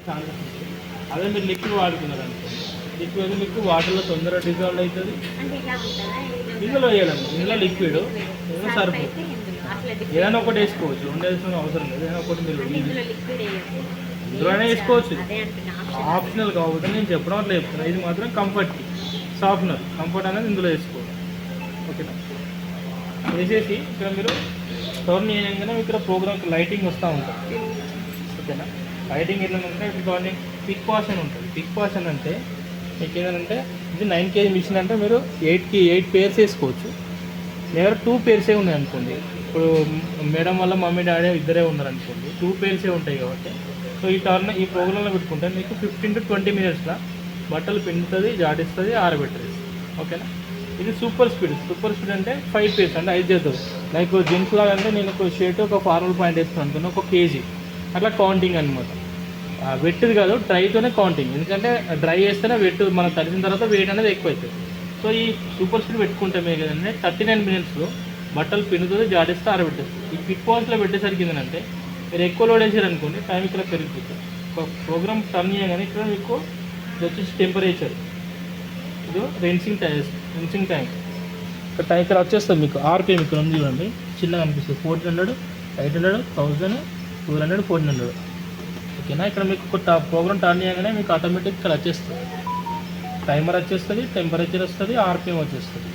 Chances ఉంటాయి. అదే మీరు లిక్విడ్ వాడుకున్నారు అనుకోండి, లిక్విడ్ మీకు వాటర్లో తొందరగా డిజాల్వ్ అవుతుంది. ఇందులో వేయడం, ఇందులో లిక్విడ్, ఇందులో సర్ఫ్, ఏదైనా ఒకటి వేసుకోవచ్చు, రెండు వేసుకోవడం అవసరం లేదు. ఏదైనా ఒకటి మీరు ఇందులోనే వేసుకోవచ్చు, ఆప్షనల్ కాబట్టి నేను చెప్పడం అట్లా చెప్తున్నాను. ఇది మాత్రం కంఫర్ట్కి సాఫ్ట్నర్, కంఫర్ట్ అనేది ఇందులో వేసుకోవాలి. ఓకేనా, వేసేసి ఇక్కడ మీరు టర్న్ చేయగానే ఇక్కడ ప్రోగ్రామ్కి లైటింగ్ వస్తూ ఉంటుంది. ఓకేనా, లైటింగ్ ఎట్లా ఉంటే ఇప్పుడు పిక్ వాష్ అని ఉంటుంది. పిక్ వాష్ అని అంటే మీకు ఏంటంటే ఇది 9 kg మిషన్ అంటే మీరు 8 పేర్స్ వేసుకోవచ్చు. లేదా 2 పేర్సే ఉన్నాయి అనుకోండి. ఇప్పుడు మేడం వల్ల మమ్మీ డాడీ ఇద్దరే ఉన్నారు అనుకోండి, 2 పేర్సే ఉంటాయి కాబట్టి సో ఈ ప్రోగ్రాంలో పెట్టుకుంటే మీకు 15 to 20 minutesలో బట్టలు పిండుతుంది, జాడిస్తుంది, ఆరబెట్టదు. ఓకేనా, ఇది సూపర్ స్పీడ్ అంటే 5 పేర్స్ అంటే 5 చేస్తుంది. లైక్ జెంట్స్ లాగా అంటే నేను ఒక షర్ట్ ఒక ఫార్మల్ పాయింట్ వేస్తాను అనుకున్నా, 1 kg అట్లా కౌంటింగ్ అనమాట. వెట్టుది కాదు, డ్రైతోనే కౌంటింగ్. ఎందుకంటే డ్రై చేస్తేనే వెట్టు మనం తడిసిన తర్వాత వెయిట్ అనేది ఎక్కువ అవుతుంది. సో ఈ సూపర్ స్పీడ్ పెట్టుకుంటే మీకు కదంటే 39 minutesలో బట్టలు పిండుతుంది, జాడిస్తే, ఆరబెట్టేస్తుంది. ఈ పిక్ వాష్లో పెట్టేసరికి ఏంటంటే మీరు ఎక్కువ లోడ్ వేసారు అనుకోండి, టైం ఇక్కడ పెరిగిపోతుంది. ఒక ప్రోగ్రామ్ టర్న్ చేయగానే ఇక్కడ మీకు వచ్చేసి టెంపరేచర్, ఇది రెన్సింగ్ టైం ఇక్కడ వచ్చేస్తుంది. మీకు ఆర్పిఎం ఇక్కడ ఉంది చూడండి, చిన్నగా అనిపిస్తుంది. 400, 800, 1000, 1200, 1400. ఓకేనా, ఇక్కడ మీకు ప్రోగ్రామ్ టర్న్ చేయగానే మీకు ఆటోమేటిక్ ఇక్కడ వచ్చేస్తుంది, టైమర్ వచ్చేస్తుంది, టెంపరేచర్ వస్తుంది, ఆర్పిఎం వచ్చేస్తుంది.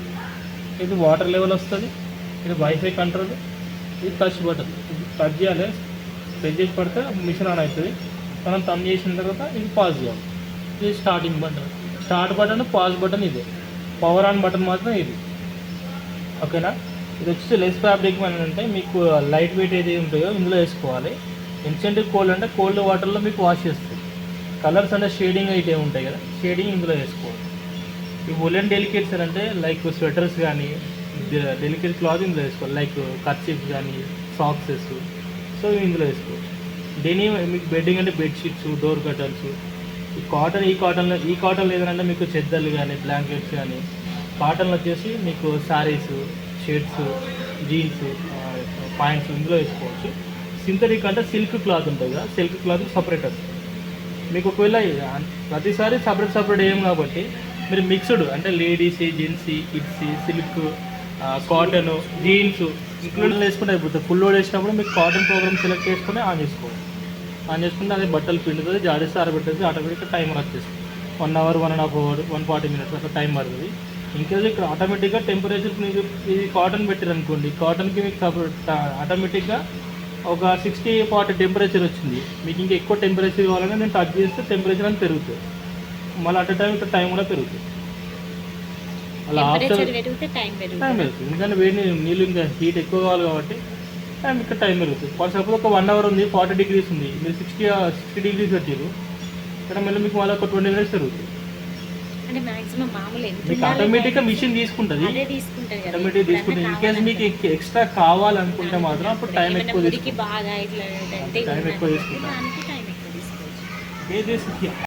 ఇది వాటర్ లెవెల్ వస్తుంది, ఇది వైఫై కంట్రోల్, ఇది టచ్ బటన్. ఇది టచ్ చేయాలి, ప్రెస్ చేసి పడితే మిషన్ ఆన్ అవుతుంది. మనం టర్న్ చేసిన తర్వాత ఇది పాజ్ చేయాలి. ఇది స్టార్ట్ బటన్, పాజ్ బటన్ ఇదే. పవర్ ఆన్ బటన్ మాత్రం ఇది. ఓకేనా, ఇది వచ్చేసి లెస్ ఫ్యాబ్రిక్ అని అంటే మీకు లైట్ వెయిట్ ఏది ఉంటాయో ఇందులో వేసుకోవాలి. ఇన్స్టెంట్ కోల్డ్ అంటే కోల్డ్ వాటర్లో మీకు వాష్ చేస్తుంది. కలర్స్ అంటే షేడింగ్ అయితే ఉంటాయి కదా, షేడింగ్ ఇందులో వేసుకోవాలి. ఈ వులెన్ డెలికేట్స్ అంటే లైక్ స్వెటర్స్ కానీ డెలికేట్ క్లాత్ ఇందులో వేసుకోవాలి. లైక్ కర్చీఫ్స్ కానీ సాక్సెస్, సో ఇందులో వేసుకోవచ్చు. డెనీ మీకు బెడ్డింగ్ అంటే బెడ్షీట్స్, డోర్ కర్టన్స్. ఈ కాటన్ లేదంటే మీకు చెద్దర్లు కానీ బ్లాంకెట్స్ కానీ. కాటన్లో వచ్చేసి మీకు శారీస్, షర్ట్స్, జీన్స్, పాయింట్స్ ఇందులో వేసుకోవచ్చు. సింథటిక్ అంటే సిల్క్ క్లాత్ ఉంటుంది కదా, సిల్క్ క్లాత్ సపరేట్ వస్తుంది. మీకు ఒకవేళ ప్రతిసారి సపరేట్ ఏం కాబట్టి మీరు మిక్స్డ్ అంటే ladies, gents, kids, silk, cotton, jeans include వేసుకుంటే అయిపోతుంది. ఫుల్ లోడ్ వేసినప్పుడు మీకు కాటన్ ప్రోగ్రామ్ సెలెక్ట్ చేసుకుని ఆన్ చేసుకోవాలి. ఆన్ చేసుకుంటే అది బట్టలు పిండుతుంది, జాడిస్తే ఆరబెట్టేది, ఆటోమేటిక్గా టైమర్ వచ్చేస్తుంది. 1 hour, 1.5 hour, 140 minutes అట్లా టైం పడుతుంది. ఇంకేదో ఇక్కడ ఆటోమేటిక్గా టెంపరేచర్ మీకు ఇది కాటన్ పెట్టారు అనుకోండి, కాటన్కి మీకు సపరేట్ ఆటోమేటిక్గా ఒక 60-40 టెంపరేచర్ వచ్చింది. మీకు ఇంకా ఎక్కువ టెంపరేచర్ కావాలంటే నేను టచ్ చేస్తే టెంపరేచర్ అని పెరుగుతుంది. మళ్ళీ అట్ టైం ఇక్కడ టైం కూడా పెరుగుతుంది. అలా టైం పెరుగుతుంది, ఎందుకంటే వేడి నీళ్ళు ఇంకా హీట్ ఎక్కువ కావాలి కాబట్టి టైం ఇక్కడ టైం పెరుగుతుంది. ఫర్ సపోజ్ ఒక 1 hour ఉంది, 40 degrees ఉంది, మీరు 60 degrees పెట్టారు, ఇక్కడ మళ్ళీ మీకు మళ్ళీ ఒక 20 minutes పెరుగుతుంది. మీకు ఆటోమేటిక్గా మిషన్ తీసుకుంటుంది. ఆటోమేటిక్ తీసుకుంటుంది. ఇన్ కేసు మీకు ఎక్స్ట్రా కావాలనుకుంటే మాత్రం అప్పుడు టైం ఎక్కువ తీసుకుంటుంది.